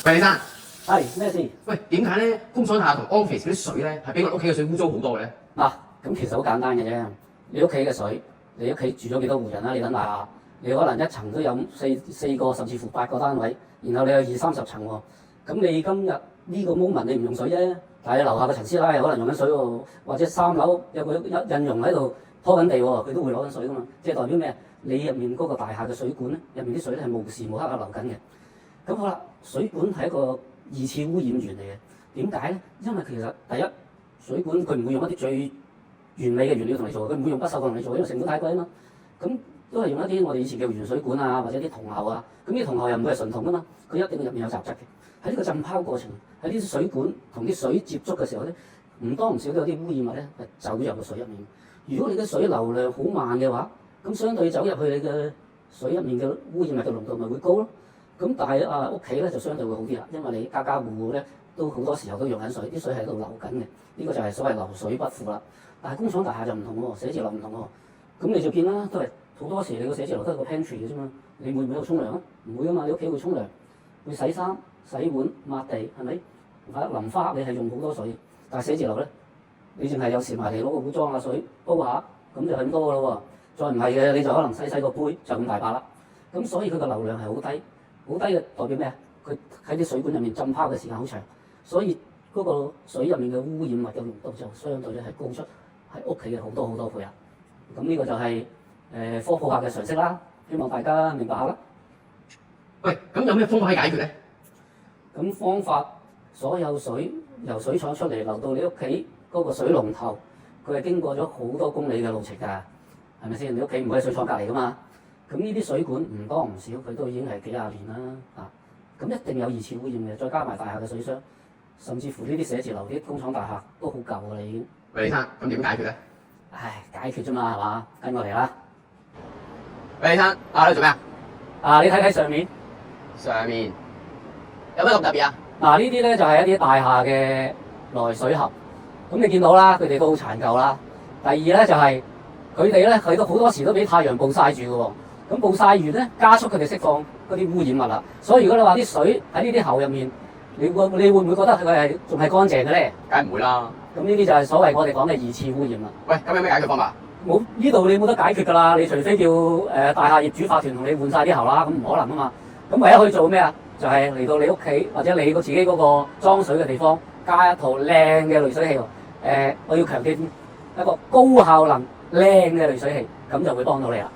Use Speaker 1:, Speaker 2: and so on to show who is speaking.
Speaker 1: 喂，李生，
Speaker 2: 係咩事？
Speaker 1: 喂，點解咧工廠大廈同 office 嗰啲水咧係比我屋企嘅水污糟好多嘅咧？
Speaker 2: 嗱，咁其實好簡單嘅啫。你屋企嘅水，你屋企住咗幾多戶人啦？你等大廈，你可能一層都有四個甚至乎8個單位，然後你有20-30層喎。咁你今日呢個 moment 你唔用水啫，但係你樓下嘅陳師奶可能用緊水喎，或者3樓有個印傭喺度拖緊地喎，佢都會攞緊水噶嘛。即係代表咩？你入面嗰個大廈嘅水管咧，入面啲水咧係無時無刻流緊嘅。咁好啦，水管係一個二次污染源嚟嘅。點解咧？因為其實第一，水管佢唔會用一啲最完美嘅原料同你做，佢唔會用不鏽鋼同你做，因為成本太貴啊嘛。咁都係用一啲我哋以前嘅原水管啊，或者啲銅喉啊。咁啲銅喉又唔會係純銅噶嘛，佢一定入面有雜質嘅。喺呢個浸泡過程，喺啲水管同啲水接觸嘅時候咧，唔多唔少都有啲污染物咧係走入個水入面。如果你嘅水流量好慢嘅話，咁相對走入去你嘅水入面嘅污染物嘅濃度咪會高咯。咁但係屋企咧就相對會好啲啦，因為你家家戶戶咧都好多時候都用緊水，啲水喺度流緊嘅，呢個就係所謂流水不腐啦。但係工廠大廈就唔同喎，寫字樓唔同喎。咁你就見啦，都係好多時你個寫字樓都係個 pantry 嘅啫嘛，你會唔會喺度沖涼啊？唔會噶嘛，你屋企會沖涼，會洗衫、洗碗、抹地，係咪？淋花你係用好多水，但係寫字樓咧，你淨係有時埋嚟攞個壺裝下水煲下，咁就係咁多噶咯喎。再唔係嘅，你就可能細個杯就咁大把啦。咁所以佢個流量係好低。好低嘅代表咩啊？佢喺啲水管入面浸泡嘅時間好長，所以嗰個水入面嘅污染物嘅濃度就相對咧係高出喺屋企嘅好多好多倍啊！咁呢個就係科普下嘅常識啦，希望大家明白下啦。
Speaker 1: 喂，咁有咩方法可以解決咧？
Speaker 2: 咁方法，所有水由水廠出嚟流到你屋企嗰個水龍頭，佢係經過咗好多公里嘅路程㗎，係咪先？你屋企唔會喺水廠隔離㗎嘛？咁呢啲水管唔多唔少，佢都已經係幾廿年啦，咁一定有二次污染嘅，再加埋大廈嘅水箱，甚至乎呢啲寫字樓、啲工廠大廈都好舊㗎啦已經。
Speaker 1: 喂，李生，咁點解決咧？
Speaker 2: 唉，解決啫嘛，係嘛？跟我嚟啦。
Speaker 1: 喂，李生，你做咩啊？
Speaker 2: 你睇睇上面，
Speaker 1: 上面有咩咁特別啊？
Speaker 2: 呢啲咧就係一啲大廈嘅內水喉，咁你見到啦，佢哋都好殘舊啦。第二咧就係佢哋咧，佢都好多時都俾太陽暴曬住嘅喎。咁暴曬完咧，加速佢哋釋放嗰啲污染物啦。所以如果你話啲水喺呢啲喉入面，你會唔會覺得佢係仲係乾淨嘅咧？
Speaker 1: 梗係唔會啦。
Speaker 2: 咁呢啲就係所謂我哋講嘅二次污染啦。
Speaker 1: 喂，咁有咩解決方法？
Speaker 2: 冇，呢度你冇得解決㗎啦，你除非叫大廈業主法團同你換晒啲喉啦，咁唔可能啊嘛。咁唯一可以做咩啊？就係嚟到你屋企或者你自己嗰個裝水嘅地方，加一套靚嘅濾水器喎。我要強調一個高效能靚嘅濾水器，咁就會幫到你啦。